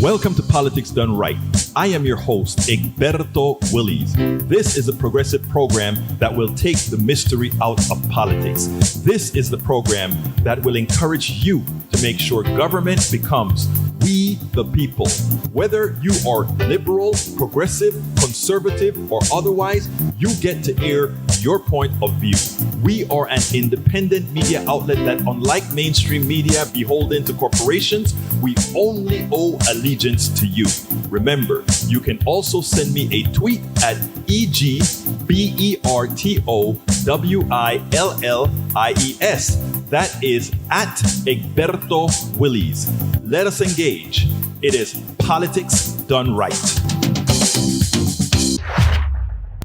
Welcome to Politics Done Right. I am your host, Egberto Willies. This is a progressive program that will take the mystery out of politics. This is the program that will encourage you to make sure government becomes we the people. Whether you are liberal, progressive, conservative, or otherwise, you get to air your point of view. We are an independent media outlet that, unlike mainstream media beholden to corporations, we only owe allegiance to you. Remember, you can also send me a tweet at EGBERTOWILLIES. That is at Egberto Willies. Let us engage. It is Politics Done Right.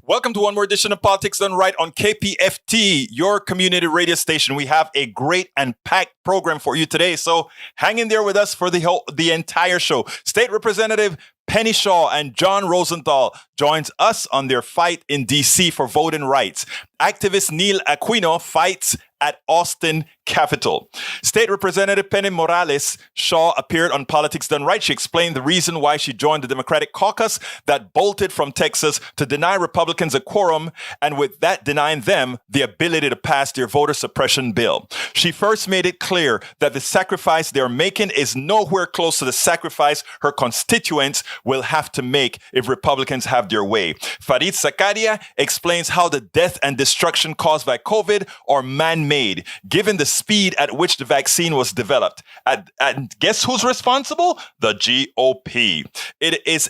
Welcome to one more edition of Politics Done Right on KPFT, your community radio station. We have a great and packed program for you today, so hang in there with us for the entire show. State Representative Penny Shaw and John Rosenthal joins us on their fight in D.C. for voting rights. Activist Neil Aquino fights at Austin Capitol. State Representative Penny Morales Shaw appeared on Politics Done Right. She explained the reason why she joined the Democratic caucus that bolted from Texas to deny Republicans a quorum, and with that denying them the ability to pass their voter suppression bill. She first made it clear that the sacrifice they're making is nowhere close to the sacrifice her constituents will have to make if Republicans have their way. Fareed Zakaria explains how the death and destruction caused by COVID are man-made, given the speed at which the vaccine was developed. And guess who's responsible? The GOP. It is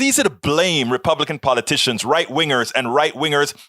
easy to blame Republican politicians, right-wingers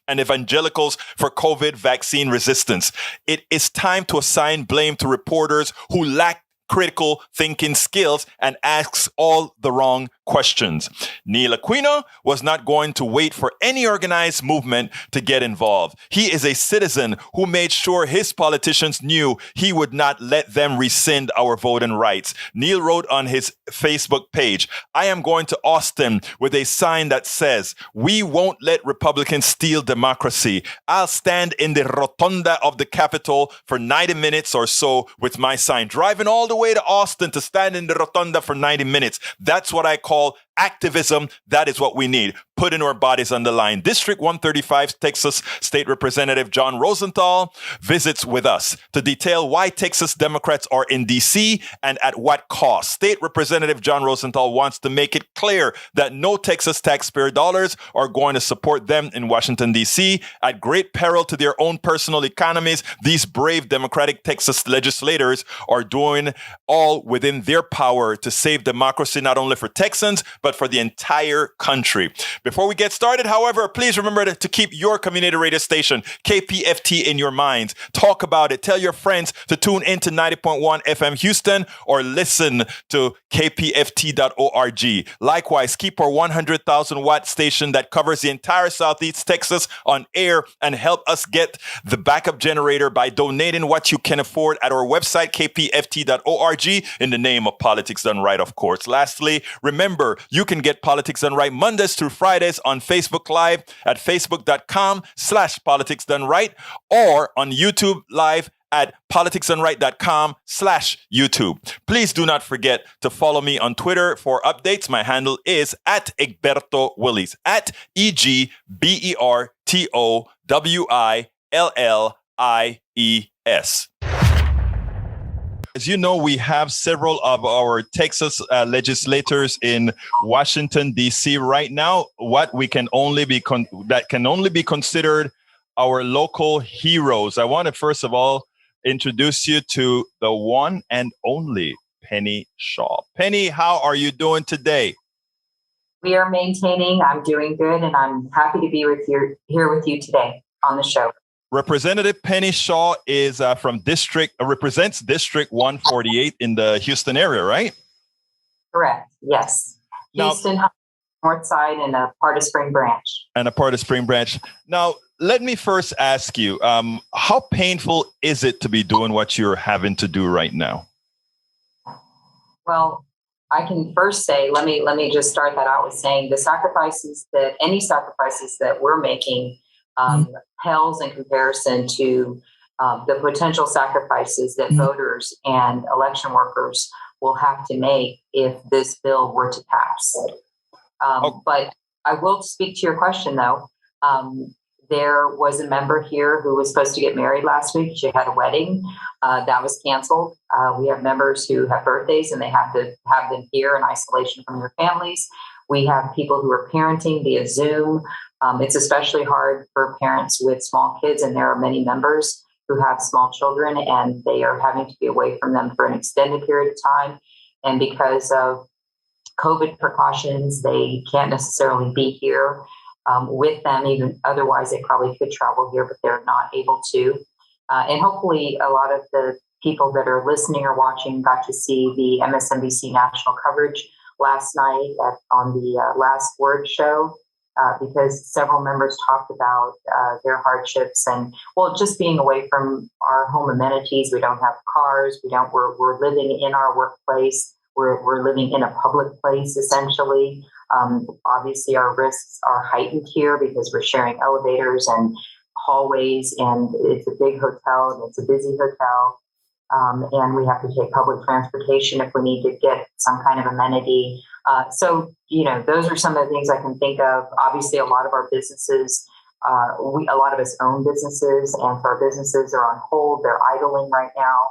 and evangelicals for COVID vaccine resistance. It is time to assign blame to reporters who lack critical thinking skills and asks all the wrong questions. Neil Aquino was not going to wait for any organized movement to get involved. He is a citizen who made sure his politicians knew he would not let them rescind our voting rights. Neil wrote on his Facebook page, "I am going to Austin with a sign that says, 'We won't let Republicans steal democracy.' I'll stand in the rotunda of the Capitol for 90 minutes or so with my sign." Driving all the way to Austin to stand in the rotunda for 90 minutes. That's what I call activism. That is what we need. Putting our bodies on the line. District 135 Texas State Representative John Rosenthal visits with us to detail why Texas Democrats are in D.C. and at what cost. State Representative John Rosenthal wants to make it clear that no Texas taxpayer dollars are going to support them in Washington, D.C. At great peril to their own personal economies, these brave Democratic Texas legislators are doing all within their power to save democracy, not only for Texans, but for the entire country. Before we get started, however, please remember to keep your community radio station, KPFT, in your minds. Talk about it. Tell your friends to tune into 90.1 FM Houston or listen to kpft.org. Likewise, keep our 100,000 watt station that covers the entire Southeast Texas on air and help us get the backup generator by donating what you can afford at our website, kpft.org, in the name of Politics Done Right, of course. Lastly, remember, you can get Politics Done Right Mondays through Fridays on Facebook Live at facebook.com/Politics Done Right or on YouTube Live at politicsdoneright.com/YouTube. Please do not forget to follow me on Twitter for updates. My handle is at Egberto Willies, at EGBERTOWILLIES. As you know, we have several of our Texas legislators in Washington, D.C. right now. What we can only be that can only be considered our local heroes. I want to first of all introduce you to the one and only Penny Shaw. Penny, how are you doing today? We are maintaining. I'm doing good, and I'm happy to be here with you today on the show. Representative Penny Shaw is represents District 148 in the Houston area, right? Correct. Yes. Now, Houston, North Side, and a part of Spring Branch. Now, let me first ask you, how painful is it to be doing what you're having to do right now? Well, I can first say, let me just start that out with saying any sacrifices that we're making pales in comparison to the potential sacrifices that voters and election workers will have to make if this bill were to pass. But I will speak to your question, though. There was a member here who was supposed to get married last week. She had a wedding that was canceled. We have members who have birthdays and they have to have them here in isolation from their families. We have people who are parenting via Zoom. It's especially hard for parents with small kids, and there are many members who have small children and they are having to be away from them for an extended period of time. And because of COVID precautions, they can't necessarily be here with them. Even otherwise, they probably could travel here, but they're not able to. And hopefully a lot of the people that are listening or watching got to see the MSNBC national coverage last night on the Last Word show, because several members talked about their hardships and, well, just being away from our home amenities. We don't have cars. We're living in our workplace. We're living in a public place, essentially. Obviously, our risks are heightened here because we're sharing elevators and hallways, and it's a big hotel and it's a busy hotel. And we have to take public transportation if we need to get some kind of amenity. So, those are some of the things I can think of. Obviously, a lot of our businesses, a lot of us own businesses, and so our businesses are on hold. They're idling right now.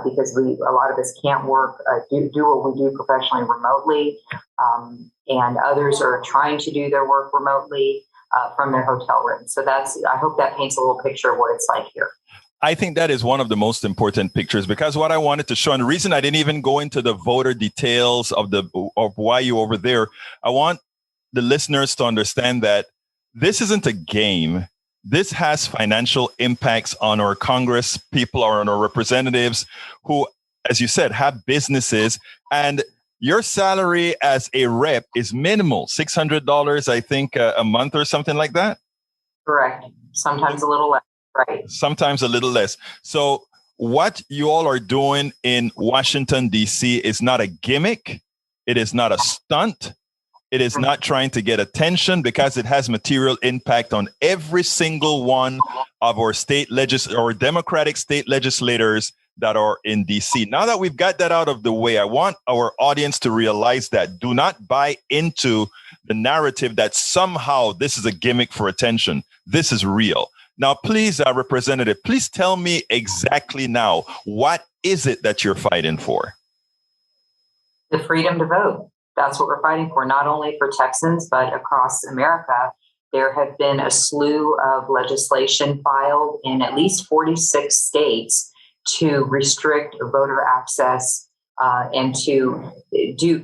Because a lot of us can't work, do what we do professionally remotely, and others are trying to do their work remotely from their hotel rooms. So I hope that paints a little picture of what it's like here. I think that is one of the most important pictures, because what I wanted to show, and the reason I didn't even go into the voter details of why you over there, I want the listeners to understand that this isn't a game. This has financial impacts on our Congress people or on our representatives who, as you said, have businesses, and your salary as a rep is minimal, $600, I think, a month or something like that. Correct. Sometimes a little less. Right. Sometimes a little less. So what you all are doing in Washington, D.C. is not a gimmick. It is not a stunt. It is not trying to get attention, because it has material impact on every single one of our our Democratic state legislators that are in D.C. Now that we've got that out of the way, I want our audience to realize that. Do not buy into the narrative that somehow this is a gimmick for attention. This is real. Now, please, Representative, please tell me exactly now, what is it that you're fighting for? The freedom to vote. That's what we're fighting for, not only for Texans, but across America. There have been a slew of legislation filed in at least 46 states to restrict voter access and to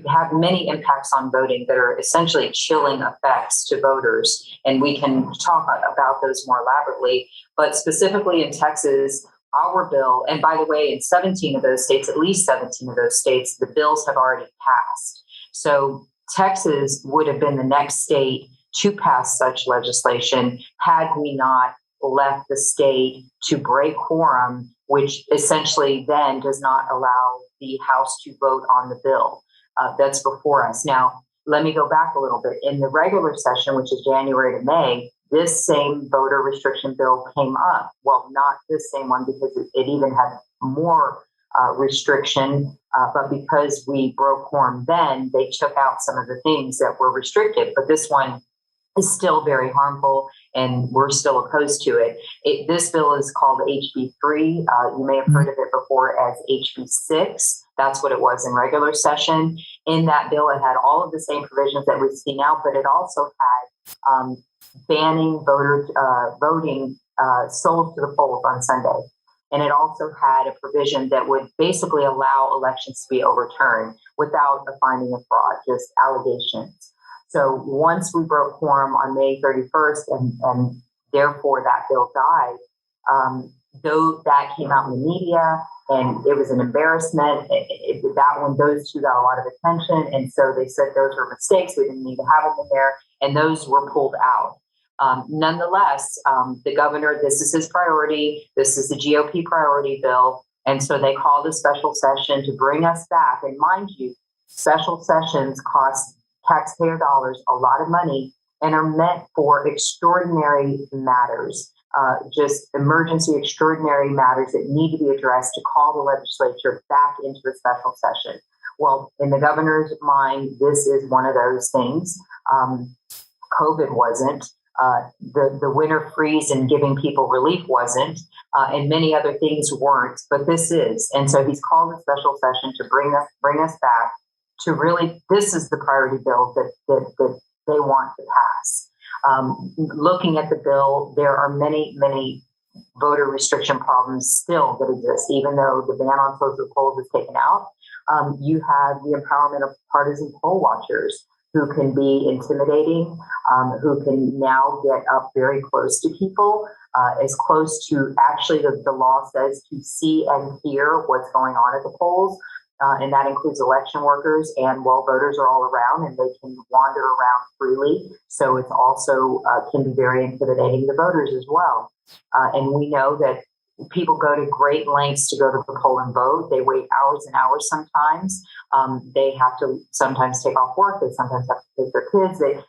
have many impacts on voting that are essentially chilling effects to voters. And we can talk about those more elaborately. But specifically in Texas, our bill, and by the way, in 17 of those states, at least 17 of those states, the bills have already passed. So Texas would have been the next state to pass such legislation had we not left the state to break quorum, which essentially then does not allow the House to vote on the bill that's before us. Now, let me go back a little bit. In the regular session, which is January to May, this same voter restriction bill came up. Well, not this same one, because it even had more restriction, but because we broke quorum then, they took out some of the things that were restricted. But this one is still very harmful, and we're still opposed to it. This bill is called HB3. You may have heard of it before as HB6. That's what it was in regular session. In that bill, it had all of the same provisions that we see now, but it also had banning voting souls to the polls on Sunday. And it also had a provision that would basically allow elections to be overturned without a finding of fraud, just allegations. So once we broke quorum on May 31st, and therefore that bill died, though that came out in the media and it was an embarrassment, those two got a lot of attention. And so they said those were mistakes. We didn't need to have them in there. And those were pulled out. Nonetheless, the governor, this is his priority. This is the GOP priority bill. And so they called a special session to bring us back. And mind you, special sessions cost taxpayer dollars a lot of money and are meant for extraordinary matters, just emergency extraordinary matters that need to be addressed to call the legislature back into a special session. Well, in the governor's mind, this is one of those things. COVID wasn't. The winter freeze and giving people relief wasn't, and many other things weren't, but this is. And so he's called a special session to bring us back to really, this is the priority bill that they want to pass. Looking at the bill, there are many voter restriction problems still that exist, even though the ban on social polls is taken out. You have the empowerment of partisan poll watchers who can be intimidating, who can now get up very close to people, as close to actually the law says to see and hear what's going on at the polls. And that includes election workers, and voters are all around and they can wander around freely. So it's also can be very intimidating to voters as well. And we know that people go to great lengths to go to the poll and vote. They wait hours and hours sometimes. They have to sometimes take off work. They sometimes have to take their kids. They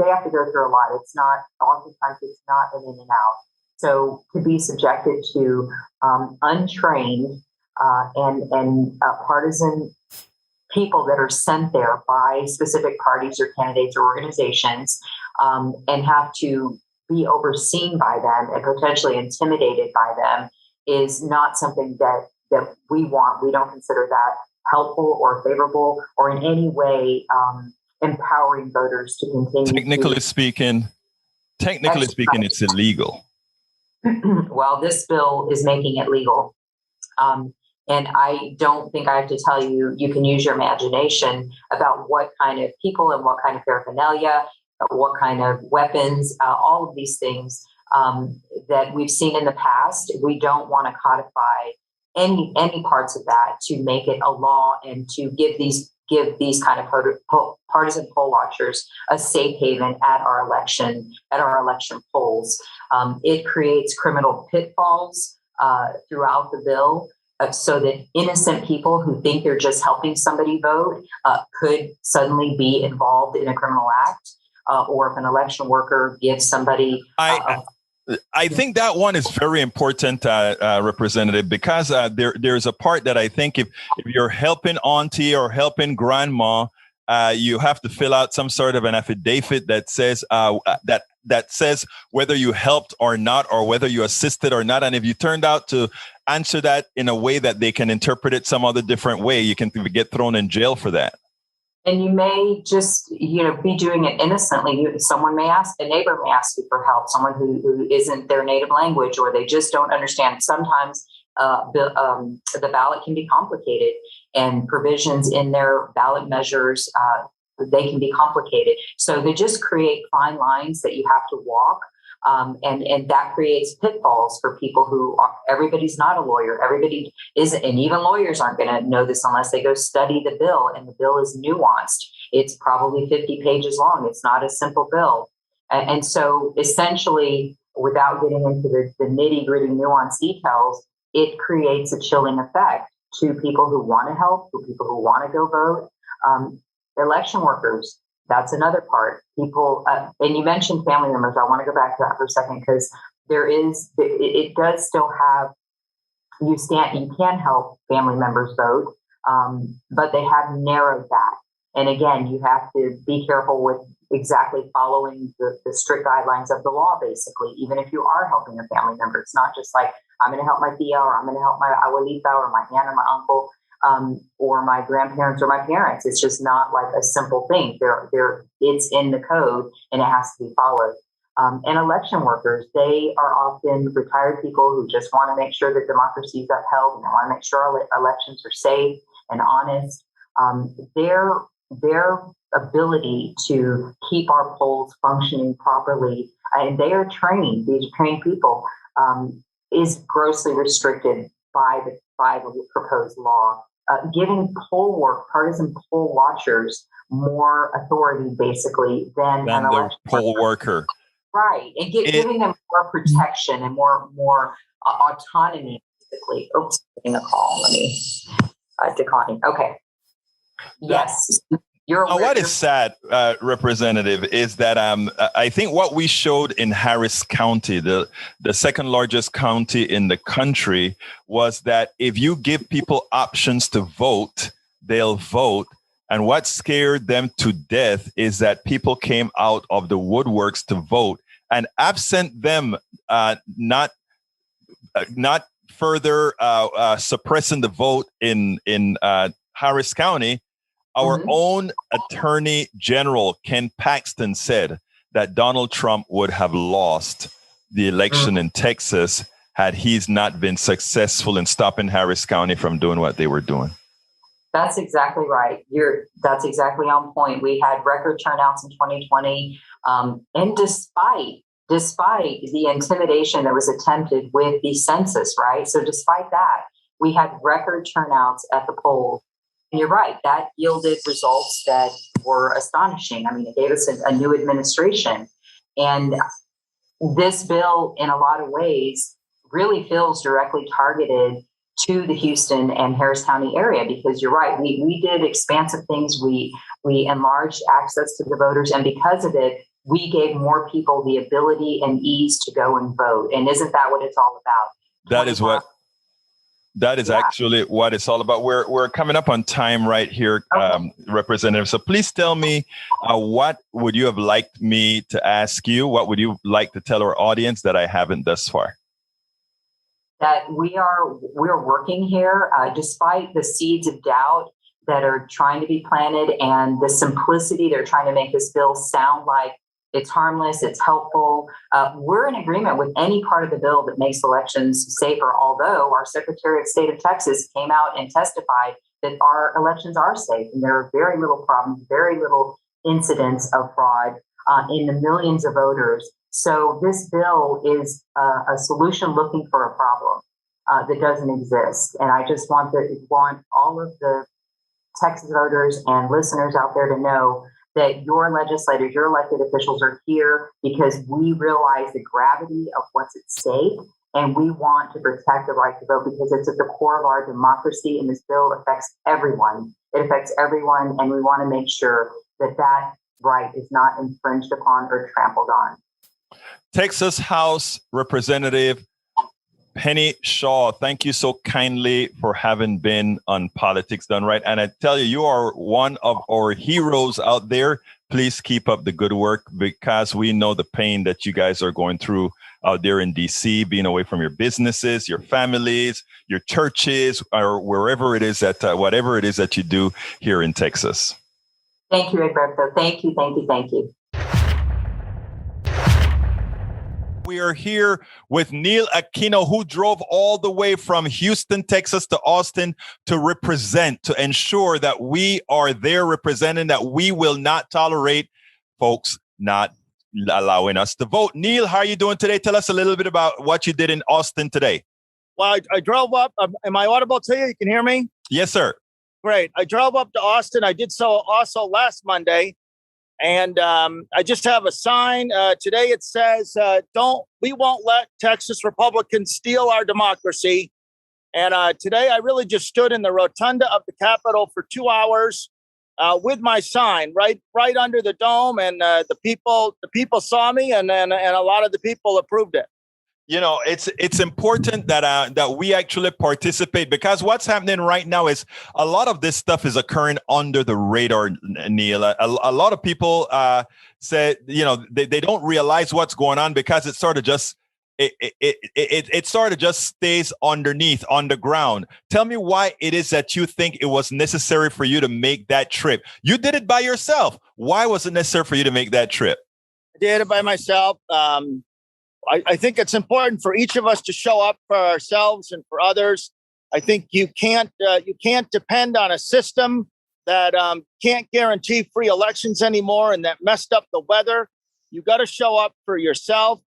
have to go through a lot. It's not, oftentimes it's not an in and out. So to be subjected to untrained and partisan people that are sent there by specific parties or candidates or organizations, and have to be overseen by them and potentially intimidated by them is not something that we want. We don't consider that helpful or favorable or in any way empowering voters to continue. Technically speaking, it's illegal. Well, this bill is making it legal. And I don't think I have to tell you, you can use your imagination about what kind of people and what kind of paraphernalia, what kind of weapons, all of these things that we've seen in the past. We don't want to codify any parts of that to make it a law and to give these kind of partisan poll watchers a safe haven at our election polls. It creates criminal pitfalls throughout the bill. So that innocent people who think they're just helping somebody vote could suddenly be involved in a criminal act, or if an election worker gives somebody. I think that one is very important, Representative, because there's a part that I think if you're helping auntie or helping grandma, you have to fill out some sort of an affidavit that says that says whether you helped or not, or whether you assisted or not. And if you turned out to answer that in a way that they can interpret it some other different way, you can get thrown in jail for that. And you may just, be doing it innocently. A neighbor may ask you for help, someone who isn't their native language, or they just don't understand. Sometimes the ballot can be complicated, and provisions in their ballot measures, they can be complicated. So they just create fine lines that you have to walk. And that creates pitfalls for people who everybody's not a lawyer. Everybody isn't, and even lawyers aren't going to know this unless they go study the bill. And the bill is nuanced. It's probably 50 pages long. It's not a simple bill. And so essentially, without getting into the nitty gritty nuanced details, it creates a chilling effect to people who want to help, to people who want to go vote. Election workers, that's another part. People, and you mentioned family members. I want to go back to that for a second, because it does still have, you can help family members vote, but they have narrowed that. And again, you have to be careful with exactly following the strict guidelines of the law, basically, even if you are helping a family member. It's not just like, I'm going to help my tia, or I'm going to help my abuelita, or my aunt, or my uncle, or my grandparents, or my parents. It's just not like a simple thing. It's in the code, and it has to be followed. And election workers, they are often retired people who just want to make sure that democracy is upheld, and they want to make sure our elections are safe and honest. Their ability to keep our polls functioning properly, and they are trained, these trained people, is grossly restricted by the proposed law, giving partisan poll watchers more authority, basically, than an election poll worker. Right, and giving them more protection and more autonomy, basically. Oops, getting a call. Let me decline. Okay. Yes. What is sad, Representative, is that I think what we showed in Harris County, the second largest county in the country, was that if you give people options to vote, they'll vote. And what scared them to death is that people came out of the woodworks to vote, and absent them not further suppressing the vote in Harris County, our own Attorney General Ken Paxton said that Donald Trump would have lost the election in Texas had he's not been successful in stopping Harris County from doing what they were doing. That's exactly right. That's exactly on point. We had record turnouts in 2020, and despite the intimidation that was attempted with the census, right? So despite that, we had record turnouts at the polls. And you're right, that yielded results that were astonishing. I mean, it gave us a new administration. And this bill, in a lot of ways, really feels directly targeted to the Houston and Harris County area, because you're right, we did expansive things. We enlarged access to the voters, and because of it, we gave more people the ability and ease to go and vote. And isn't that what it's all about? That is actually what it's all about. We're coming up on time right here, Representative. So please tell me, what would you have liked me to ask you? What would you like to tell our audience that I haven't thus far? That we're working here, despite the seeds of doubt that are trying to be planted and the simplicity they're trying to make this bill sound like it's harmless, it's helpful. We're in agreement with any part of the bill that makes elections safer, although our Secretary of State of Texas came out and testified that our elections are safe and there are very little problems, very little incidents of fraud in the millions of voters. So this bill is a solution looking for a problem that doesn't exist. And I just want all of the Texas voters and listeners out there to know that your legislators, your elected officials are here because we realize the gravity of what's at stake, and we want to protect the right to vote because it's at the core of our democracy, and this bill affects everyone. It affects everyone, and we want to make sure that that right is not infringed upon or trampled on. Texas House Representative Penny Shaw, thank you so kindly for having been on Politics Done Right. And I tell you, you are one of our heroes out there. Please keep up the good work, because we know the pain that you guys are going through out there in DC, being away from your businesses, your families, your churches, or wherever it is that, whatever it is that you do here in Texas. Thank you, Roberto. Thank you. We are here with Neil Aquino, who drove all the way from Houston, Texas to Austin to represent, to ensure that we are there representing, that we will not tolerate folks not allowing us to vote. Neil, how are you doing today? Tell us a little bit about what you did in Austin today. Well, I drove up. Am I audible to you? You can hear me? Yes, sir. Great. I drove up to Austin. I did so also last Monday. And I just have a sign. Today it says, we won't let Texas Republicans steal our democracy. And today I really just stood in the rotunda of the Capitol for 2 hours with my sign right under the dome. And the people saw me, and a lot of the people approved it. You know, it's important that we actually participate, because what's happening right now is a lot of this stuff is occurring under the radar, Neil. A lot of people say, you know, they don't realize what's going on because it sort of just it sort of just stays underneath, on the ground. Tell me why it is that you think it was necessary for you to make that trip. You did it by yourself. Why was it necessary for you to make that trip? I did it by myself. I think it's important for each of us to show up for ourselves and for others. I think you can't depend on a system that can't guarantee free elections anymore and that messed up the weather. You got to show up for yourself.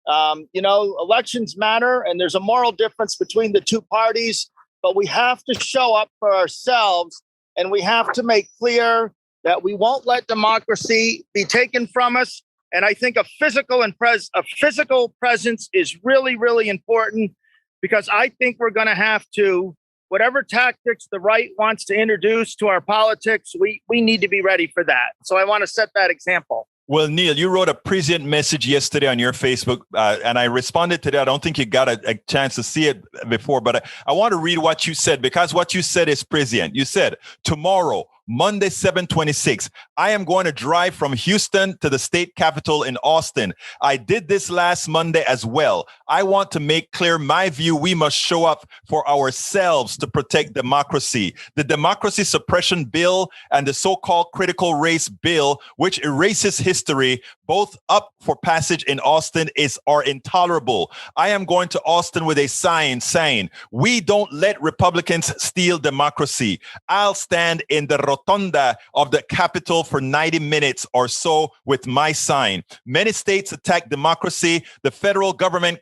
Elections matter, and there's a moral difference between the two parties, but we have to show up for ourselves, and we have to make clear that we won't let democracy be taken from us. And I think a physical presence is really, really important, because I think we're going to have to, whatever tactics the right wants to introduce to our politics, we need to be ready for that. So I want to set that example. Well, Neil, you wrote a prescient message yesterday on your Facebook, and I responded to that. I don't think you got a chance to see it before, but I want to read what you said, because what you said is prescient. You said, tomorrow, Monday, 7/26, I am going to drive from Houston to the state capitol in Austin. I did this last Monday as well. I want to make clear my view. We must show up for ourselves to protect democracy. The democracy suppression bill and the so-called critical race bill, which erases history, both up for passage in Austin, are intolerable. I am going to Austin with a sign saying, we don't let Republicans steal democracy. I'll stand in the rotunda of the Capitol for 90 minutes or so with my sign. Many states attack democracy. The federal government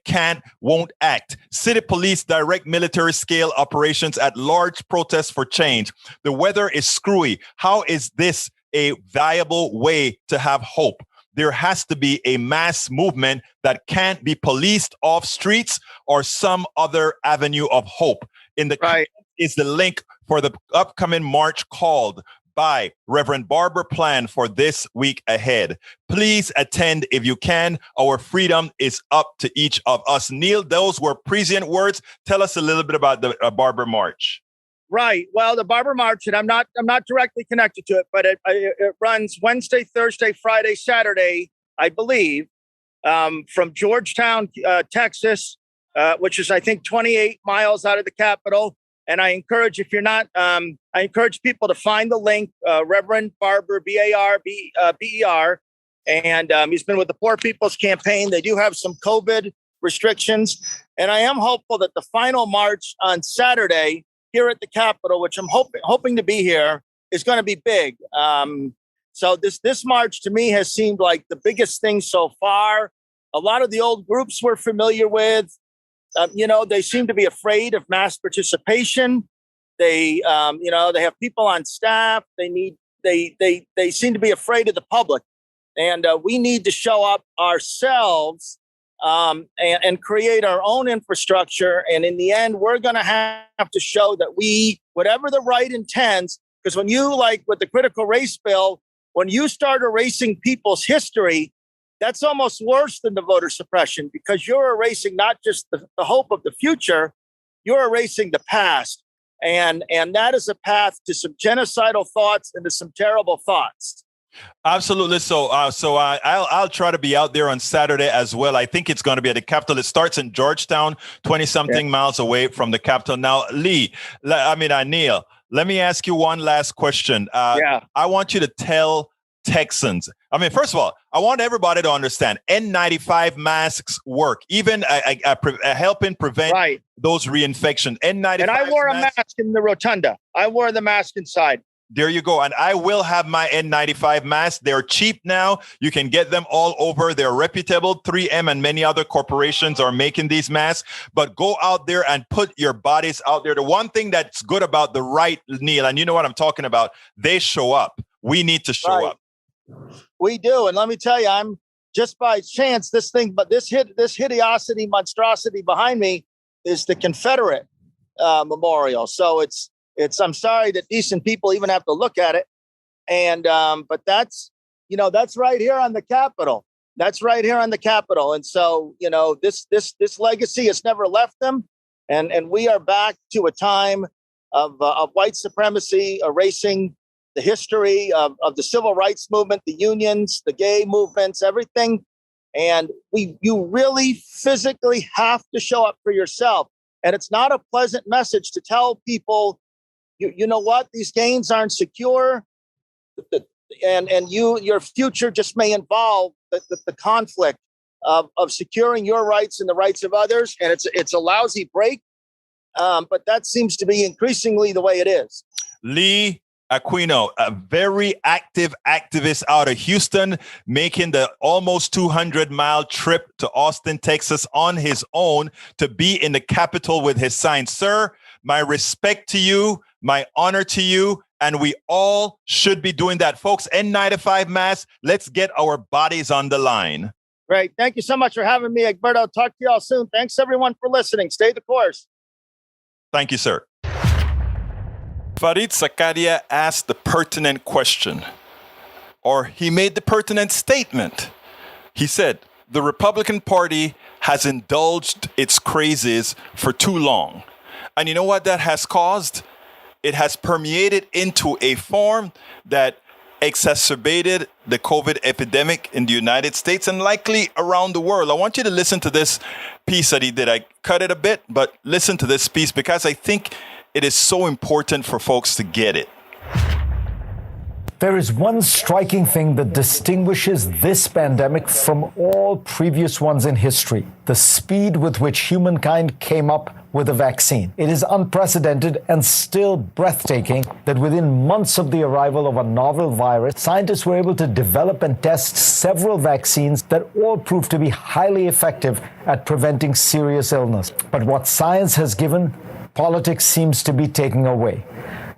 won't act. City police direct military scale operations at large protests for change. The weather is screwy. How is this a viable way to have hope? There has to be a mass movement that can't be policed off streets or some other avenue of hope. In the Right. is the link for the upcoming march called by Reverend Barber Plan for this week ahead. Please attend if you can. Our freedom is up to each of us. Neil, those were prescient words. Tell us a little bit about the Barber March. Right. Well, the Barber March, and I'm not directly connected to it, but it runs Wednesday, Thursday, Friday, Saturday, I believe, from Georgetown, Texas, which is, I think, 28 miles out of the Capitol. And I encourage, if you're not, I encourage people to find the link, Reverend Barber, B-A-R-B-E-R. And he's been with the Poor People's Campaign. They do have some COVID restrictions. And I am hopeful that the final march on Saturday here at the Capitol, which I'm hoping to be here, is going to be big. So this march to me has seemed like the biggest thing so far. A lot of the old groups we're familiar with, they seem to be afraid of mass participation. They have people on staff. They seem to be afraid of the public, and we need to show up ourselves and create our own infrastructure. And in the end, we're going to have to show that whatever the right intends, because when you, like with the critical race bill, when you start erasing people's history, that's almost worse than the voter suppression, because you're erasing not just the hope of the future, you're erasing the past. And that is a path to some genocidal thoughts and to some terrible thoughts. Absolutely. So I'll try to be out there on Saturday as well. I think it's going to be at the Capitol. It starts in Georgetown, 20-something miles away from the Capitol. Now, Neil, let me ask you one last question. I want you to tell Texans. First of all, I want everybody to understand N95 masks work, even helping prevent those reinfections. N95. And I wore a mask in the rotunda. I wore the mask inside. There you go. And I will have my N95 masks. They're cheap now. You can get them all over. They're reputable. 3M and many other corporations are making these masks. But go out there and put your bodies out there. The one thing that's good about the right, Neil, and you know what I'm talking about, they show up. We need to show up. We do. And let me tell you, I'm just by chance, this hideosity, monstrosity behind me is the Confederate memorial. So it's I'm sorry that decent people even have to look at it. And but that's right here on the Capitol. That's right here on the Capitol. And so, this legacy has never left them. And we are back to a time of white supremacy, erasing the history of the civil rights movement, the unions, the gay movements, everything. And you really physically have to show up for yourself. And it's not a pleasant message to tell people, you know what, these gains aren't secure. And your future just may involve the conflict of securing your rights and the rights of others. And it's a lousy break. But that seems to be increasingly the way it is. Neil Aquino, a very active activist out of Houston, making the almost 200-mile trip to Austin, Texas on his own to be in the Capitol with his sign. Sir, my respect to you, my honor to you, and we all should be doing that. Folks, N95 masks, let's get our bodies on the line. Great. Thank you so much for having me, Egberto. Talk to you all soon. Thanks, everyone, for listening. Stay the course. Thank you, sir. Farid Zakaria asked the pertinent question. or he made the pertinent statement. He said, the Republican Party has indulged its crazes for too long. And you know what that has caused? It has permeated into a form that exacerbated the COVID epidemic in the United States and likely around the world. I want you to listen to this piece that he did. I cut it a bit, but listen to this piece because I think it is so important for folks to get it. There is one striking thing that distinguishes this pandemic from all previous ones in history: the speed with which humankind came up with a vaccine. It is unprecedented and still breathtaking that within months of the arrival of a novel virus, scientists were able to develop and test several vaccines that all proved to be highly effective at preventing serious illness. But what science has given, politics seems to be taking away.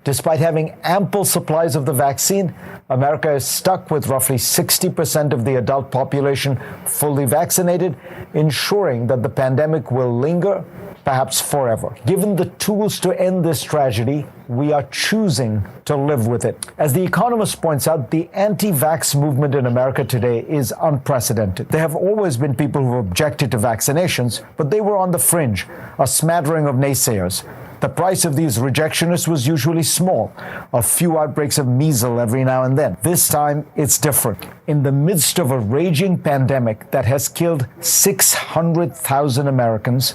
Despite having ample supplies of the vaccine, America is stuck with roughly 60% of the adult population fully vaccinated, ensuring that the pandemic will linger, perhaps forever. Given the tools to end this tragedy, we are choosing to live with it. As The Economist points out, the anti-vax movement in America today is unprecedented. There have always been people who objected to vaccinations, but they were on the fringe, a smattering of naysayers. The price of these rejectionists was usually small, a few outbreaks of measles every now and then. This time, it's different. In the midst of a raging pandemic that has killed 600,000 Americans,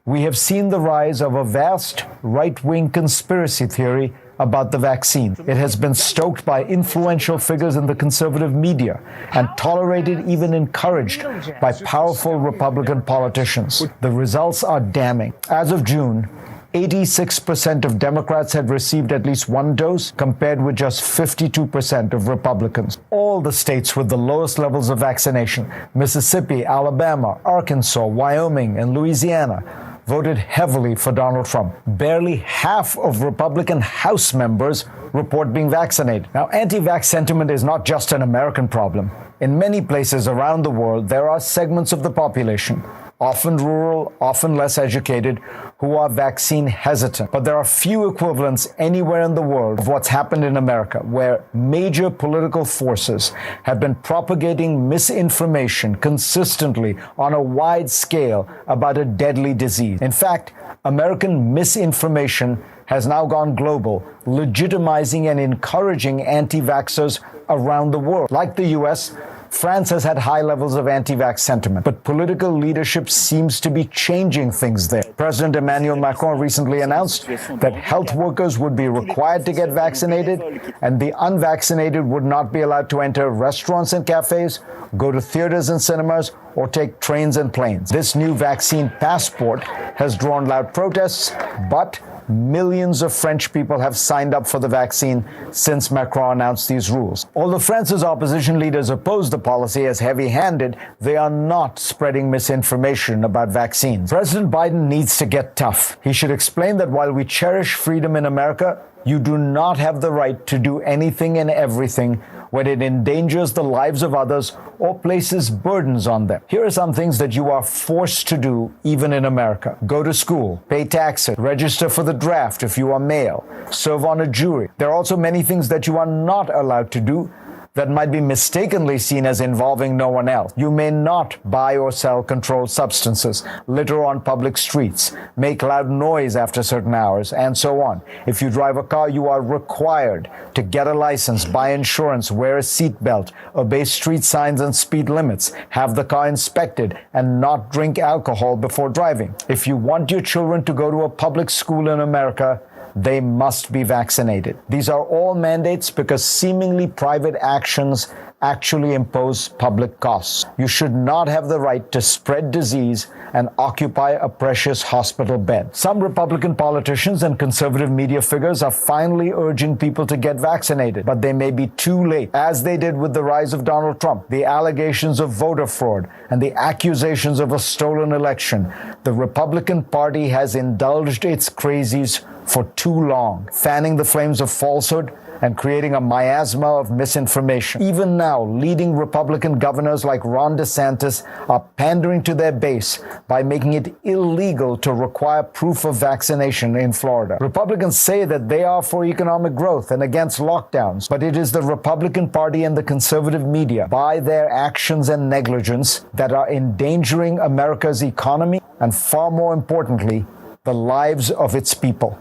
we have seen the rise of a vast right-wing conspiracy theory about the vaccine. It has been stoked by influential figures in the conservative media and tolerated, even encouraged, by powerful Republican politicians. The results are damning. As of June, 86% of Democrats had received at least one dose, compared with just 52% of Republicans. All the states with the lowest levels of vaccination, Mississippi, Alabama, Arkansas, Wyoming, and Louisiana, voted heavily for Donald Trump. Barely half of Republican House members report being vaccinated. Now, anti-vax sentiment is not just an American problem. In many places around the world, there are segments of the population, often rural, often less educated, who are vaccine hesitant. But there are few equivalents anywhere in the world of what's happened in America, where major political forces have been propagating misinformation consistently on a wide scale about a deadly disease. In fact, American misinformation has now gone global, legitimizing and encouraging anti-vaxxers around the world. Like the U.S., France has had high levels of anti-vax sentiment, but political leadership seems to be changing things there. President Emmanuel Macron recently announced that health workers would be required to get vaccinated, and the unvaccinated would not be allowed to enter restaurants and cafes, go to theaters and cinemas, or take trains and planes. This new vaccine passport has drawn loud protests, but millions of French people have signed up for the vaccine since Macron announced these rules. Although France's opposition leaders oppose the policy as heavy-handed, they are not spreading misinformation about vaccines. President Biden needs to get tough. He should explain that while we cherish freedom in America, you do not have the right to do anything and everything when it endangers the lives of others or places burdens on them. Here are some things that you are forced to do even in America. Go to school, pay taxes, register for the draft if you are male, serve on a jury. There are also many things that you are not allowed to do that might be mistakenly seen as involving no one else. You may not buy or sell controlled substances, litter on public streets, make loud noise after certain hours, and so on. If you drive a car, you are required to get a license, buy insurance, wear a seatbelt, obey street signs and speed limits, have the car inspected, and not drink alcohol before driving. If you want your children to go to a public school in America, they must be vaccinated. These are all mandates because seemingly private actions actually impose public costs. You should not have the right to spread disease and occupy a precious hospital bed. Some Republican politicians and conservative media figures are finally urging people to get vaccinated, but they may be too late, as they did with the rise of Donald Trump, the allegations of voter fraud, and the accusations of a stolen election. The Republican Party has indulged its crazies for too long, fanning the flames of falsehood and creating a miasma of misinformation. Even now, leading Republican governors like Ron DeSantis are pandering to their base by making it illegal to require proof of vaccination in Florida. Republicans say that they are for economic growth and against lockdowns, but it is the Republican Party and the conservative media, by their actions and negligence, that are endangering America's economy and, far more importantly, the lives of its people.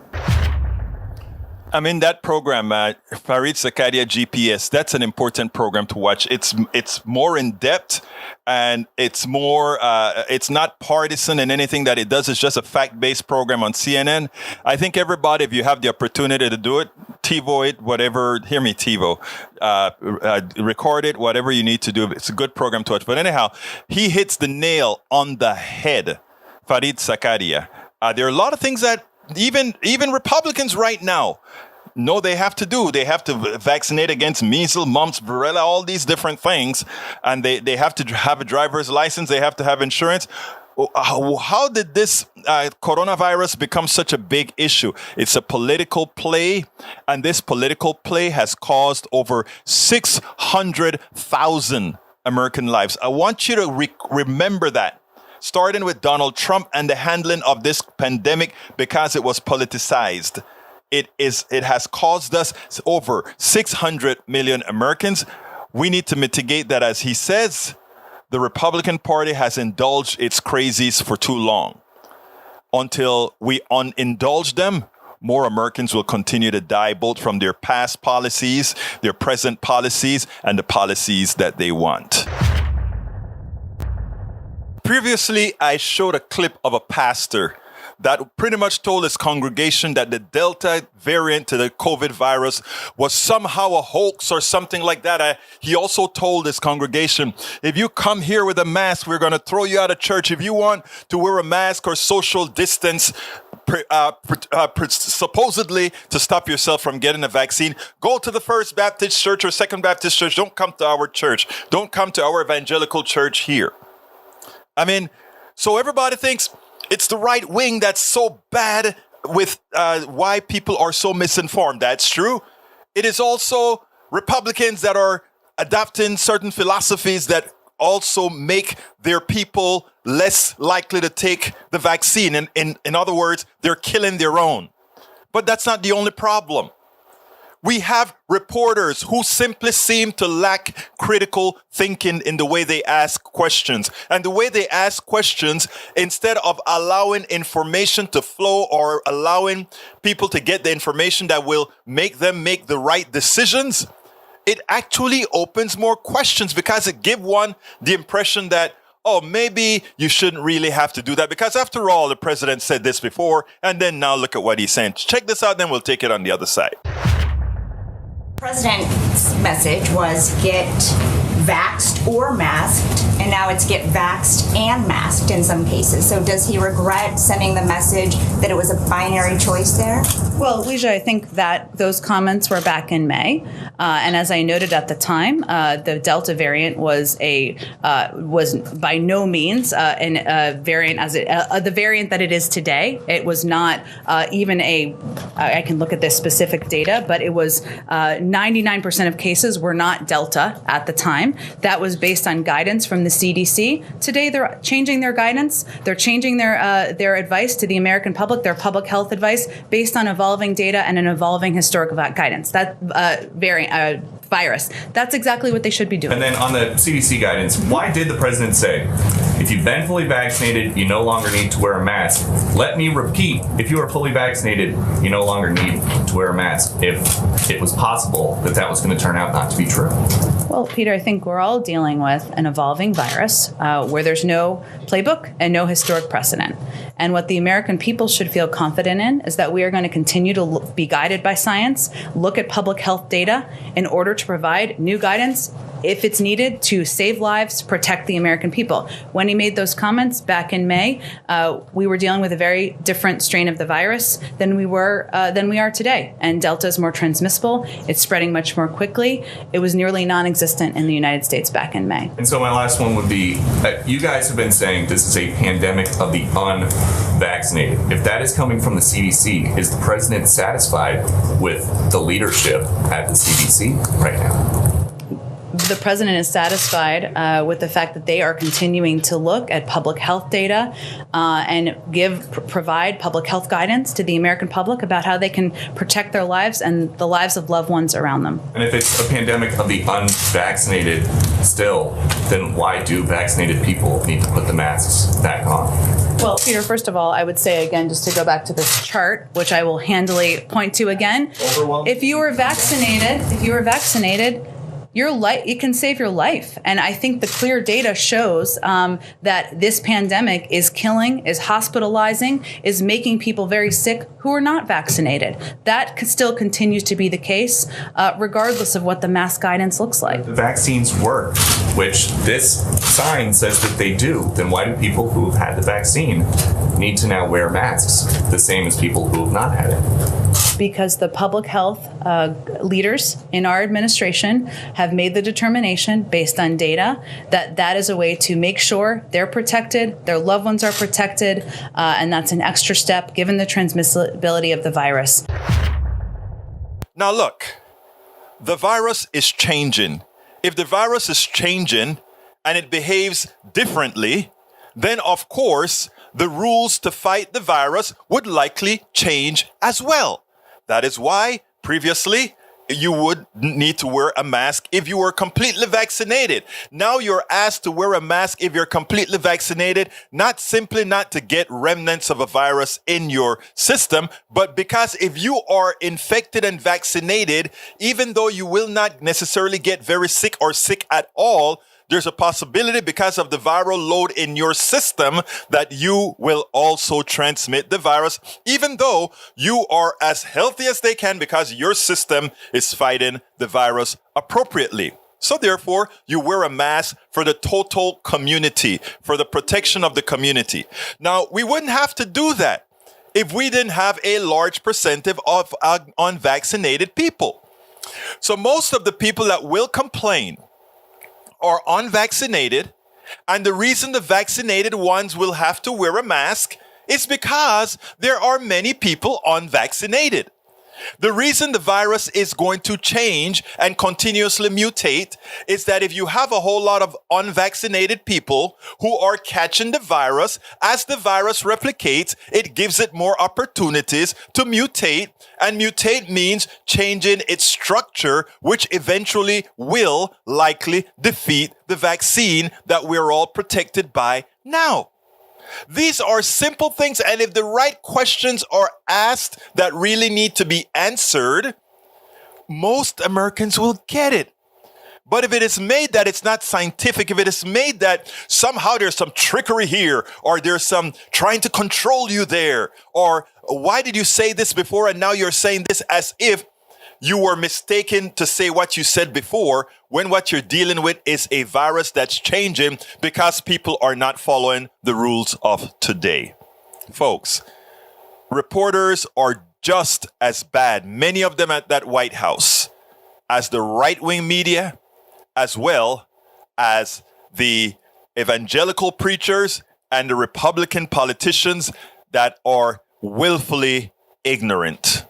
I mean, that program, Fareed Zakaria GPS, that's an important program to watch. It's more in depth, and it's more, it's not partisan in anything that it does. It's just a fact-based program on CNN. I think everybody, if you have the opportunity to do it, TiVo it, whatever, hear me, TiVo, record it, whatever you need to do. It's a good program to watch. But anyhow, he hits the nail on the head, Fareed Zakaria. There are a lot of things that even Republicans right now know they have to do. They have to vaccinate against measles, mumps, varicella, all these different things. And they have to have a driver's license. They have to have insurance. How did this coronavirus become such a big issue? It's a political play, and this political play has caused over 600,000 American lives. I want you to remember that. Starting with Donald Trump and the handling of this pandemic, because it was politicized. It has caused us over 600 million Americans. We need to mitigate that. As he says, the Republican Party has indulged its crazies for too long. Until we unindulge them, more Americans will continue to die, both from their past policies, their present policies, and the policies that they want. Previously, I showed a clip of a pastor that pretty much told his congregation that the Delta variant to the COVID virus was somehow a hoax or something like that. He also told his congregation, if you come here with a mask, we're going to throw you out of church. If you want to wear a mask or social distance, supposedly to stop yourself from getting a vaccine, go to the First Baptist Church or Second Baptist Church. Don't come to our church. Don't come to our evangelical church here. I mean, so everybody thinks it's the right wing that's so bad with why people are so misinformed. That's true. It is also Republicans that are adopting certain philosophies that also make their people less likely to take the vaccine. And in other words, they're killing their own. But that's not the only problem. We have reporters who simply seem to lack critical thinking in the way they ask questions. And the way they ask questions, instead of allowing information to flow or allowing people to get the information that will make them make the right decisions, it actually opens more questions, because it gives one the impression that, oh, maybe you shouldn't really have to do that, because after all, the president said this before, and then now look at what he's saying. Check this out, then we'll take it on the other side. President's message was get vaxxed or masked, and now it's get vaxxed and masked in some cases. So does he regret sending the message that it was a binary choice there? Well, Leisha, I think that those comments were back in May, and as I noted at the time, the Delta variant was by no means a variant as the variant that it is today. It was not even I can look at this specific data, but it was 99% of cases were not Delta at the time. That was based on guidance from the CDC. Today, they're changing their guidance. They're changing their advice to the American public, their public health advice, based on evolving data and an evolving historic guidance. That virus. That's exactly what they should be doing. And then on the CDC guidance, why did the president say, if you've been fully vaccinated, you no longer need to wear a mask? Let me repeat, if you are fully vaccinated, you no longer need to wear a mask, if it was possible that was going to turn out not to be true. Well, Peter, I think we're all dealing with an evolving virus where there's no playbook and no historic precedent. And what the American people should feel confident in is that we are going to continue to be guided by science, look at public health data in order to provide new guidance if it's needed to save lives, protect the American people. When he made those comments back in May, we were dealing with a very different strain of the virus than we are today. And Delta is more transmissible. It's spreading much more quickly. It was nearly non-existent in the United States back in May. And so my last one would be, you guys have been saying this is a pandemic of the unvaccinated. If that is coming from the CDC, is the president satisfied with the leadership at the CDC right now? The president is satisfied with the fact that they are continuing to look at public health data and provide public health guidance to the American public about how they can protect their lives and the lives of loved ones around them. And if it's a pandemic of the unvaccinated still, then why do vaccinated people need to put the masks back on? Well, Peter, first of all, I would say again, just to go back to this chart, which I will handily point to again, if you were vaccinated, it can save your life. And I think the clear data shows that this pandemic is killing, is hospitalizing, is making people very sick who are not vaccinated. That still continues to be the case, regardless of what the mask guidance looks like. The vaccines work, which this sign says that they do. Then why do people who have had the vaccine need to now wear masks, the same as people who have not had it? Because the public health leaders in our administration have made the determination based on data that is a way to make sure they're protected, their loved ones are protected, and that's an extra step given the transmissibility of the virus. Now look, the virus is changing. If the virus is changing and it behaves differently, then of course the rules to fight the virus would likely change as well. That is why previously you would need to wear a mask if you were completely vaccinated. Now you're asked to wear a mask if you're completely vaccinated, not simply not to get remnants of a virus in your system, but because if you are infected and vaccinated, even though you will not necessarily get very sick or sick at all, there's a possibility because of the viral load in your system that you will also transmit the virus, even though you are as healthy as they can because your system is fighting the virus appropriately. So therefore, you wear a mask for the total community, for the protection of the community. Now, we wouldn't have to do that if we didn't have a large percentage of unvaccinated people. So most of the people that will complain are unvaccinated, and the reason the vaccinated ones will have to wear a mask is because there are many people unvaccinated. The reason the virus is going to change and continuously mutate is that if you have a whole lot of unvaccinated people who are catching the virus, as the virus replicates, it gives it more opportunities to mutate, and mutate means changing its structure, which eventually will likely defeat the vaccine that we're all protected by now. These are simple things, and if the right questions are asked that really need to be answered, most Americans will get it. But if it is made that it's not scientific, if it is made that somehow there's some trickery here, or there's some trying to control you there, or why did you say this before and now you're saying this, as if you were mistaken to say what you said before, when what you're dealing with is a virus that's changing because people are not following the rules of today. Folks, reporters are just as bad, many of them at that White House, as the right-wing media, as well as the evangelical preachers and the Republican politicians that are willfully ignorant.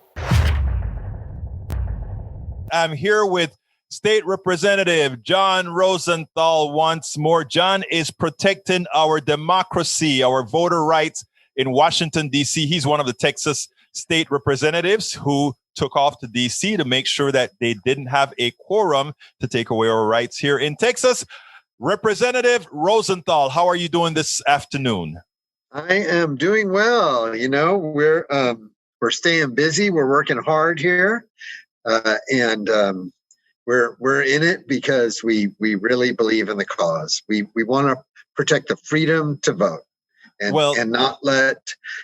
I'm here with State Representative John Rosenthal once more. John is protecting our democracy, our voter rights in Washington, D.C. He's one of the Texas state representatives who took off to D.C. to make sure that they didn't have a quorum to take away our rights here in Texas. Representative Rosenthal, how are you doing this afternoon? I am doing well. You know, we're staying busy. We're working hard here. And we're in it because we really believe in the cause. We want to protect the freedom to vote, and not let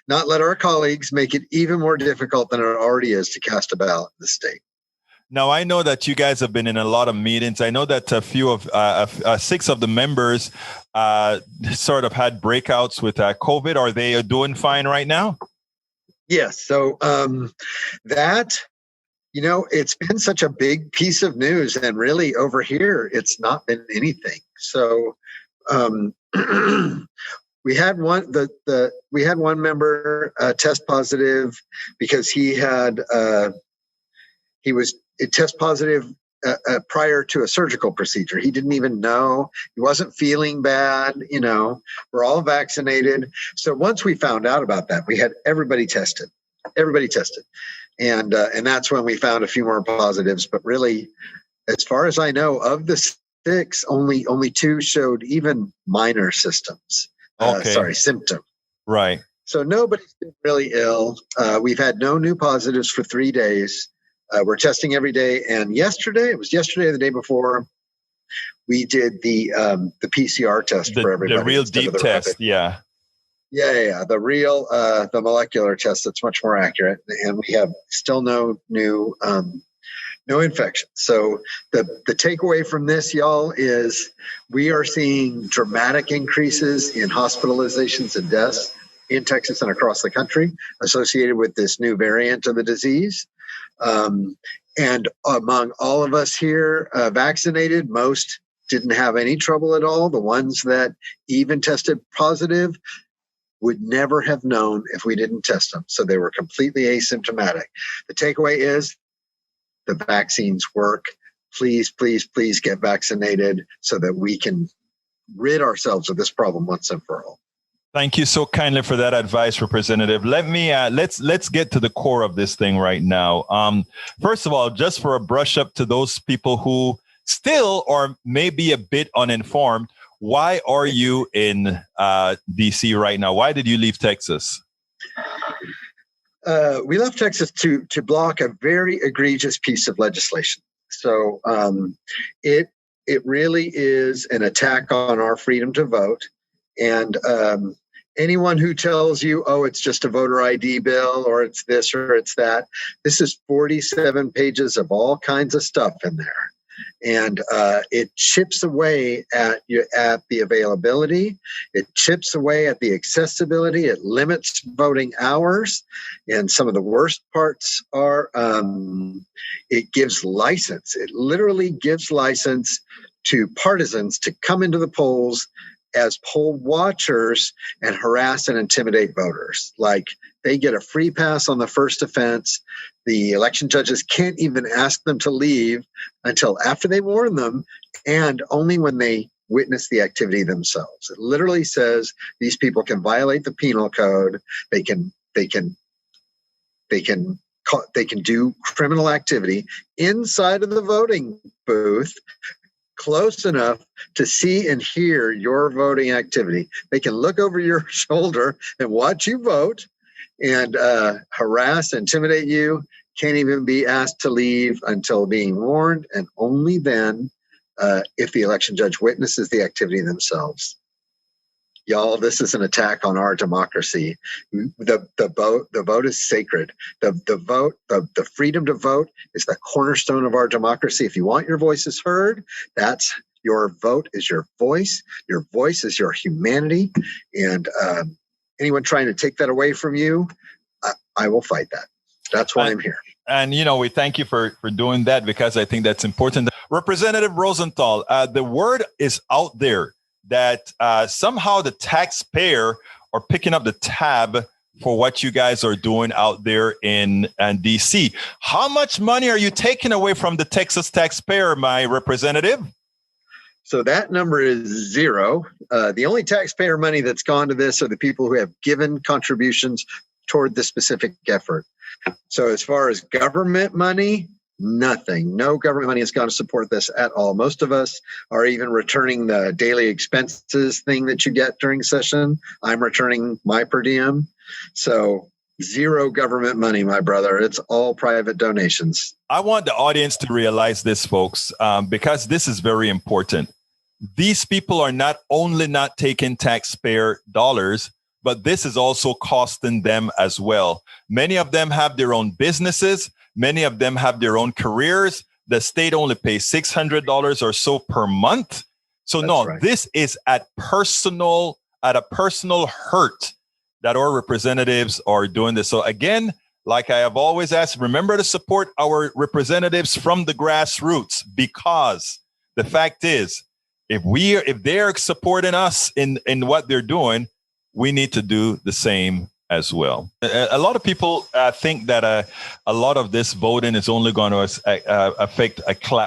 our colleagues make it even more difficult than it already is to cast a ballot in the state. Now, I know that you guys have been in a lot of meetings. I know that a few of 6 of the members sort of had breakouts with COVID. Are they doing fine right now? Yes. So that, it's been such a big piece of news, and really over here, it's not been anything. So we had one member test positive because he was test positive prior to a surgical procedure. He didn't even know. He wasn't feeling bad. We're all vaccinated. So once we found out about that, we had everybody tested. And that's when we found a few more positives. But really, as far as I know, of the 6, only 2 showed even minor symptoms. Symptom. Right. So nobody's been really ill. We've had no new positives for 3 days. We're testing every day. And yesterday or the day before, we did the PCR test for everybody. The real deep test. Rapid. Yeah. Yeah. The real, the molecular test that's much more accurate. And we have still no new, no infection. So the takeaway from this, y'all, is we are seeing dramatic increases in hospitalizations and deaths in Texas and across the country associated with this new variant of the disease. And among all of us here vaccinated, most didn't have any trouble at all. The ones that even tested positive would never have known if we didn't test them. So they were completely asymptomatic. The takeaway is the vaccines work. Please, please, please get vaccinated so that we can rid ourselves of this problem once and for all. Thank you so kindly for that advice, Representative. Let me let's get to the core of this thing right now. First of all, just for a brush up to those people who still or maybe a bit uninformed, why are you in DC right now? Why did you leave Texas? We left Texas to block a very egregious piece of legislation. So it really is an attack on our freedom to vote. And anyone who tells you, oh, it's just a voter ID bill or it's this or it's that, this is 47 pages of all kinds of stuff in there. And it chips away at the availability. It chips away at the accessibility. It limits voting hours. And some of the worst parts are it gives license. It literally gives license to partisans to come into the polls as poll watchers and harass and intimidate voters. Like they get a free pass on the first offense. The election judges can't even ask them to leave until after they warn them, and only when they witness the activity themselves. It literally says these people can violate the penal code. They can do criminal activity inside of the voting booth, close enough to see and hear your voting activity. They can look over your shoulder and watch you vote and harass, intimidate you. Can't even be asked to leave until being warned, and only then if the election judge witnesses the activity themselves. Y'all, this is an attack on our democracy. The vote is sacred. The freedom to vote is the cornerstone of our democracy. If you want your voices heard, that's your vote is your voice. Your voice is your humanity. And anyone trying to take that away from you, I will fight that. That's why I'm here. And, we thank you for doing that, because I think that's important. Representative Rosenthal, the word is out there that somehow the taxpayer are picking up the tab for what you guys are doing out there in DC. How much money are you taking away from the Texas taxpayer, my representative? So that number is 0. The only taxpayer money that's gone to this are the people who have given contributions toward the specific effort. So as far as government money, nothing. No government money has gone to support this at all. Most of us are even returning the daily expenses thing that you get during session. I'm returning my per diem. So 0 government money, my brother. It's all private donations. I want the audience to realize this, folks, because this is very important. These people are not only not taking taxpayer dollars, but this is also costing them as well. Many of them have their own businesses. Many of them have their own careers. The state only pays $600 or so per month. So This is at a personal hurt that our representatives are doing this. So again, like I have always asked, remember to support our representatives from the grassroots, because the fact is, if they're supporting us in what they're doing, we need to do the same as well. A lot of people think that a lot of this voting is only going to affect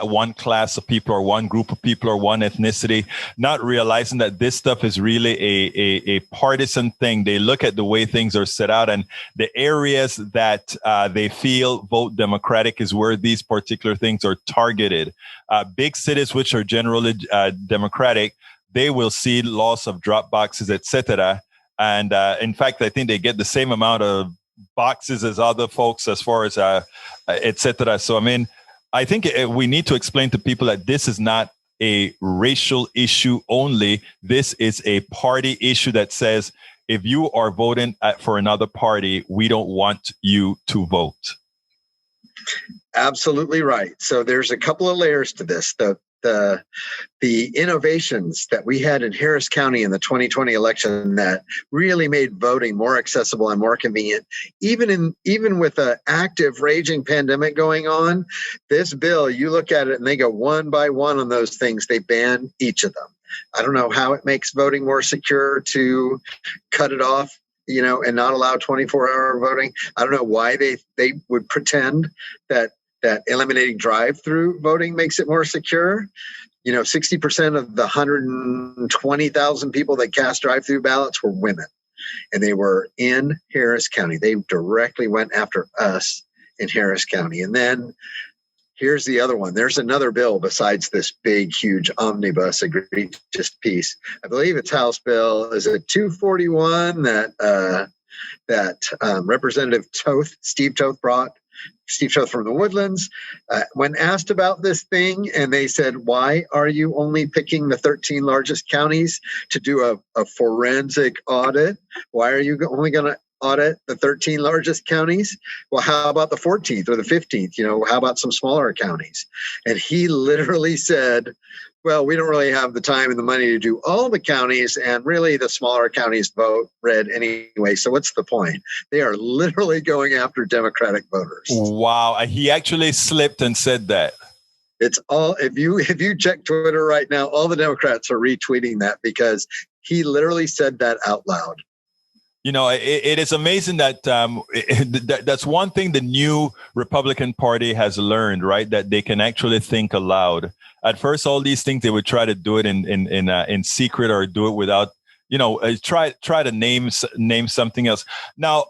one class of people or one group of people or one ethnicity, not realizing that this stuff is really a partisan thing. They look at the way things are set out, and the areas that they feel vote Democratic is where these particular things are targeted. Big cities, which are generally Democratic, they will see loss of drop boxes, etc. And in fact, I think they get the same amount of boxes as other folks as far as et cetera. So, I mean, I think we need to explain to people that this is not a racial issue only. This is a party issue that says, if you are voting for another party, we don't want you to vote. Absolutely right. So there's a couple of layers to this. The innovations that we had in Harris County in the 2020 election that really made voting more accessible and more convenient, even with an active, raging pandemic going on, this bill, you look at it and they go one by one on those things. They ban each of them. I don't know how it makes voting more secure to cut it off, and not allow 24-hour voting. I don't know why they would pretend that eliminating drive-through voting makes it more secure. 60% of the 120,000 people that cast drive-through ballots were women, and they were in Harris County. They directly went after us in Harris County. And then here's the other one. There's another bill besides this big, huge omnibus egregious piece. I believe it's House Bill. Is it 241 that Representative Steve Toth brought? Steve Toth from the Woodlands, when asked about this thing, and they said, why are you only picking the 13 largest counties to do a forensic audit? Why are you only going to audit the 13 largest counties? Well, how about the 14th or the 15th? How about some smaller counties? And he literally said, well, we don't really have the time and the money to do all the counties, and really the smaller counties vote red anyway. So what's the point? They are literally going after Democratic voters. Wow. He actually slipped and said that. It's all, if you check Twitter right now, all the Democrats are retweeting that because he literally said that out loud. It is amazing that that's one thing the new Republican Party has learned, right? That they can actually think aloud. At first, all these things, they would try to do it in secret or do it without, try to name something else. Now,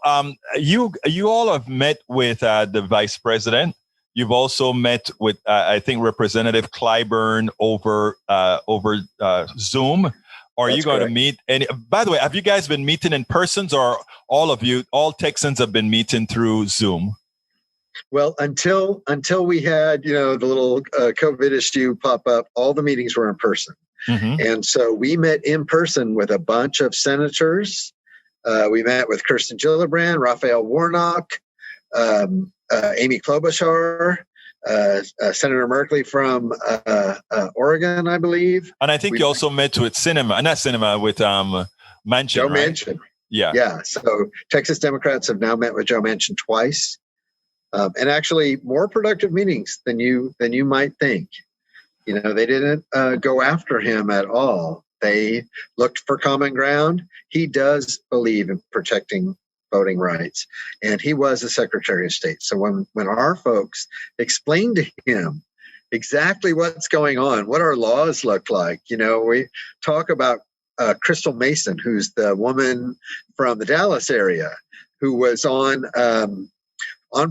you all have met with the vice president. You've also met with, I think, Representative Clyburn over Zoom. Are you going to meet? And by the way, have you guys been meeting in person, or all Texans have been meeting through Zoom? Well, until we had, the little COVID issue pop up, all the meetings were in person. Mm-hmm. And so we met in person with a bunch of senators. We met with Kirsten Gillibrand, Raphael Warnock, Amy Klobuchar, Senator Merkley from Oregon, I believe. And I think you also met with with Manchin, Joe right? Manchin. Yeah. So Texas Democrats have now met with Joe Manchin twice, and actually more productive meetings than you might think. They didn't go after him at all. They looked for common ground. He does believe in protecting voting rights, and he was a Secretary of State. So when our folks explained to him exactly what's going on, what our laws look like, we talk about Crystal Mason, who's the woman from the Dallas area who was on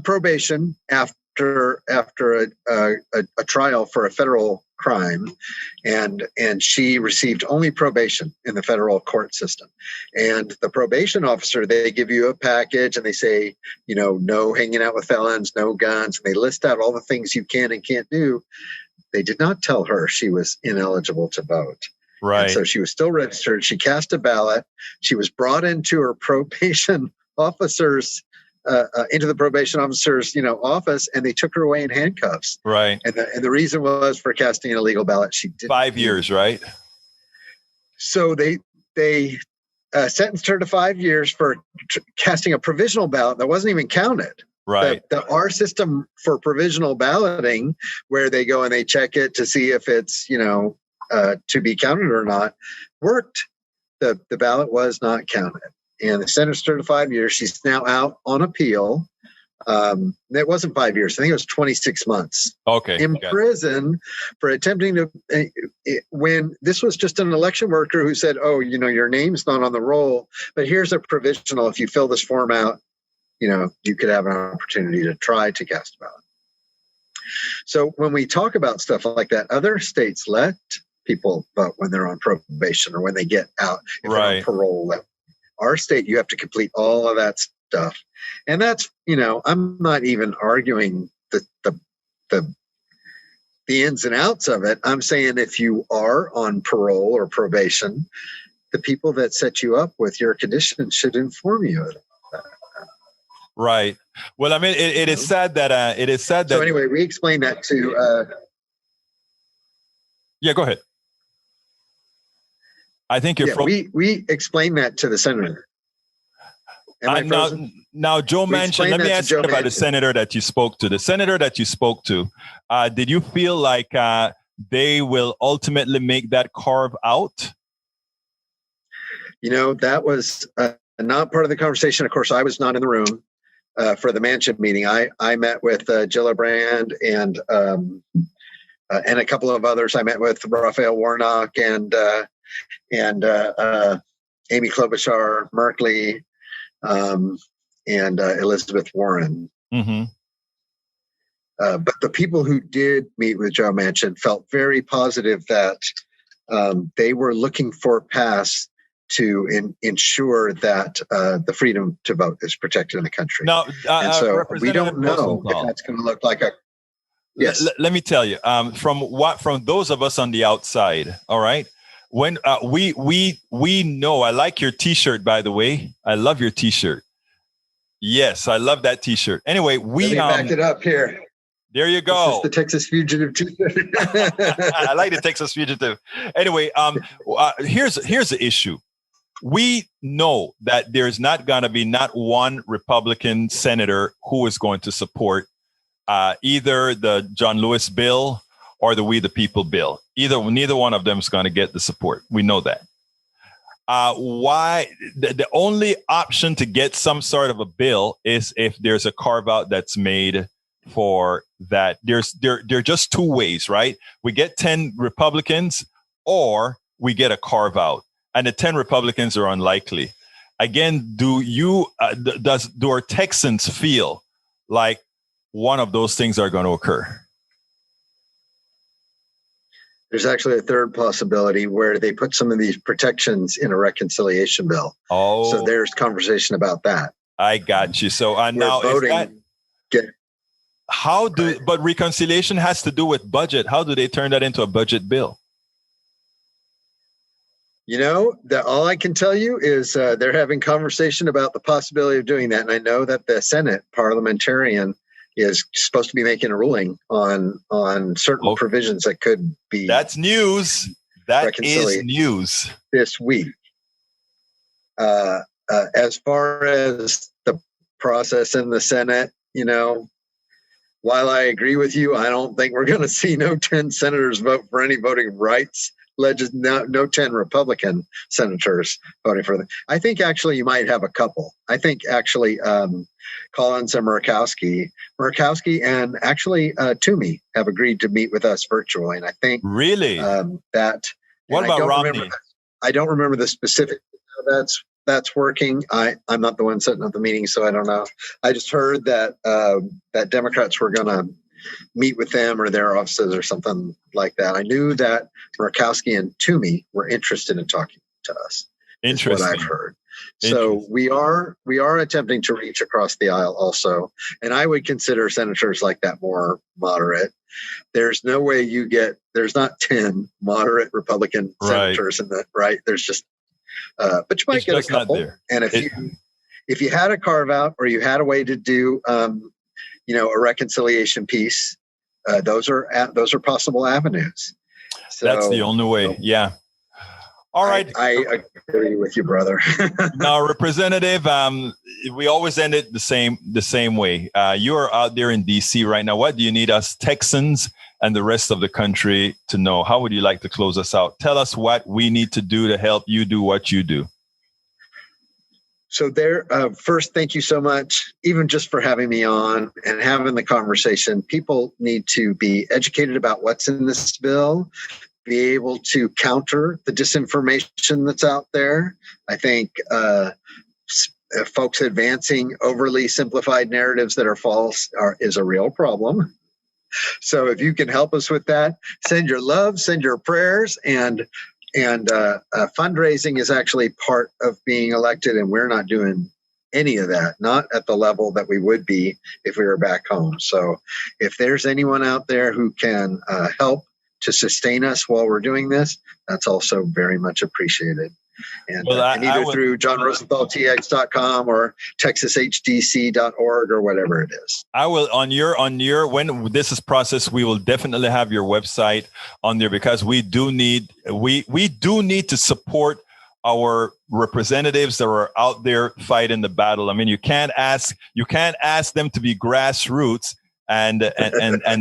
probation after a trial for a federal crime, and she received only probation in the federal court system. And the probation officer, they give you a package and they say, no hanging out with felons, no guns, and they list out all the things you can and can't do. They did not tell her she was ineligible to vote. Right. And so she was still registered. She cast a ballot. She was brought into her probation officers, into the probation officer's, office, and they took her away in handcuffs. Right. And the reason was for casting an illegal ballot. She did 5 years, right? So they sentenced her to 5 years for casting a provisional ballot that wasn't even counted. Right. Our system for provisional balloting, where they go and they check it to see if it's, to be counted or not, worked. The ballot was not counted. And they sentenced her to 5 years. She's now out on appeal. It wasn't 5 years. I think it was 26 months. Okay. In prison for attempting to, when this was just an election worker who said, oh, your name's not on the roll, but here's a provisional. If you fill this form out, you could have an opportunity to try to cast a ballot. So when we talk about stuff like that, other states let people vote when they're on probation or when they get out, if they're on parole. Our state, you have to complete all of that stuff. And that's, I'm not even arguing the ins and outs of it. I'm saying if you are on parole or probation, the people that set you up with your condition should inform you of it. Right. Well, I mean, it is sad that So anyway, we explained that to. Yeah, go ahead. I think you're. We explained that to the senator. Now, Joe Manchin. Let me ask you about the senator that you spoke to. The senator that you spoke to. Did you feel like they will ultimately make that carve out? That was not part of the conversation. Of course, I was not in the room. For the Manchin meeting, I met with Gillibrand and a couple of others. I met with Raphael Warnock and Amy Klobuchar, Merkley, and Elizabeth Warren. Mm-hmm. But the people who did meet with Joe Manchin felt very positive that they were looking for a pass to ensure that the freedom to vote is protected in the country. Now, and so we don't know if that's going to look like a. Yes. Let me tell you, from those of us on the outside, all right. When we know, I like your T-shirt, by the way. I love your T-shirt. Yes, I love that T-shirt. Anyway, we backed it up here. There you go. This is the Texas Fugitive T-shirt. I like the Texas Fugitive. Anyway, here's the issue. We know that there's not going to be not one Republican senator who is going to support either the John Lewis bill or the We the People bill. Neither one of them is going to get the support. We know that. Why? The only option to get some sort of a bill is if there's a carve out that's made for that. There are just two ways, right? We get 10 Republicans or we get a carve out. And the 10 Republicans are unlikely. Again, do our Texans feel like one of those things are going to occur? There's actually a third possibility where they put some of these protections in a reconciliation bill. Oh, so there's conversation about that. I got you. So now, voting, but reconciliation has to do with budget. How do they turn that into a budget bill? All I can tell you is they're having conversation about the possibility of doing that. And I know that the Senate parliamentarian is supposed to be making a ruling on certain provisions that could be. That's news. That is news. This week. As far as the process in the Senate, while I agree with you, I don't think we're going to see no 10 senators vote for any voting rights. No 10 Republican senators voting for them. I think actually you might have a couple. I think actually Collins and Murkowski and actually Toomey have agreed to meet with us virtually. And I think really that. What about Romney? I don't remember the specific. That's working. I'm not the one setting up the meeting, so I don't know. I just heard that that Democrats were going to meet with them or their offices or something like that. I knew that Murkowski and Toomey were interested in talking to us. Interesting. What I've heard. So we are attempting to reach across the aisle also. And I would consider senators like that more moderate. There's no way there's not 10 moderate Republican senators in that, right? There's just, but you might get a couple. And if you had a carve out or you had a way to do, a reconciliation piece, those are possible avenues. So, that's the only way. Yeah. All right. I agree with you, brother. Now, Representative, we always end it the same way. You are out there in DC right now. What do you need us Texans and the rest of the country to know? How would you like to close us out? Tell us what we need to do to help you do what you do. So first, thank you so much, even just for having me on and having the conversation. People need to be educated about what's in this bill, be able to counter the disinformation that's out there. I think folks advancing overly simplified narratives that are false is a real problem. So if you can help us with that, send your love, send your prayers, and fundraising is actually part of being elected, and we're not doing any of that, not at the level that we would be if we were back home. So if there's anyone out there who can help to sustain us while we're doing this, that's also very much appreciated. And, either through JohnRosenthalTX.com or TexasHDC.org or whatever it is. I will when this is processed, we will definitely have your website on there, because we do need to support our representatives that are out there fighting the battle. I mean, you can't ask them to be grassroots and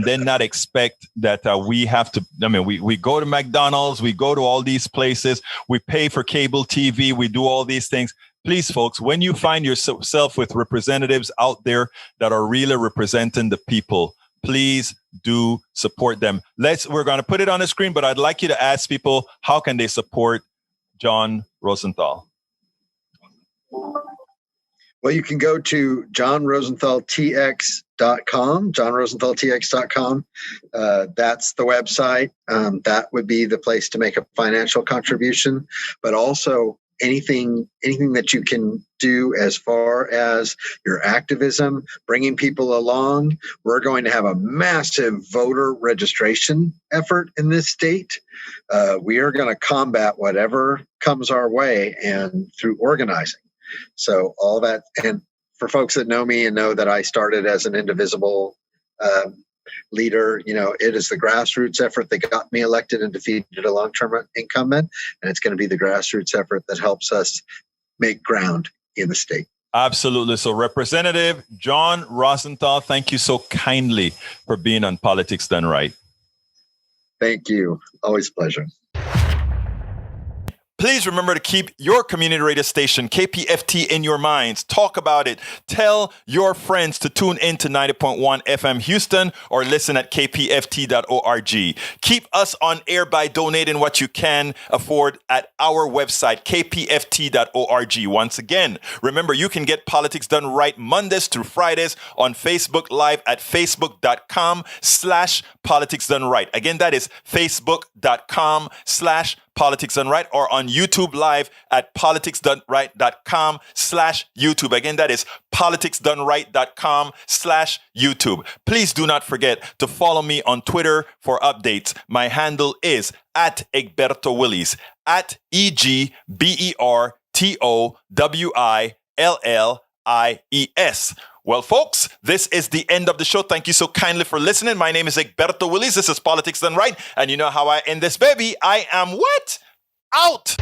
then not expect that we have to. I mean, we go to McDonald's, we go to all these places, we pay for cable TV, we do all these things. Please, folks, when you find yourself with representatives out there that are really representing the people, please do support them. We're going to put it on the screen, but I'd like you to ask people, how can they support John Rosenthal? Well, you can go to JohnRosenthalTX.com, JohnRosenthalTX.com. That's the website. That would be the place to make a financial contribution, but also anything that you can do as far as your activism, bringing people along. We're going to have a massive voter registration effort in this state. We are going to combat whatever comes our way and through organizing. So all that, and for folks that know me and know that I started as an indivisible leader, it is the grassroots effort that got me elected and defeated a long-term incumbent, and it's going to be the grassroots effort that helps us make ground in the state. Absolutely. So Representative John Rosenthal, thank you so kindly for being on Politics Done Right. Thank you. Always a pleasure. Please remember to keep your community radio station, KPFT, in your minds. Talk about it. Tell your friends to tune in to 90.1 FM Houston or listen at kpft.org. Keep us on air by donating what you can afford at our website, kpft.org. Once again, remember, you can get Politics Done Right Mondays through Fridays on Facebook Live at facebook.com/Politics Done Right. Again, that is facebook.com/Politics Done Right, or on YouTube Live at politicsdoneright.com/YouTube. Again, that is politicsdoneright.com/YouTube. Please do not forget to follow me on Twitter for updates. My handle is at Egberto Willies, at EGBERTOWILLIES. Well, folks, this is the end of the show. Thank you so kindly for listening. My name is Egberto Willies. This is Politics Done Right. And you know how I end this, baby. I am what? Out.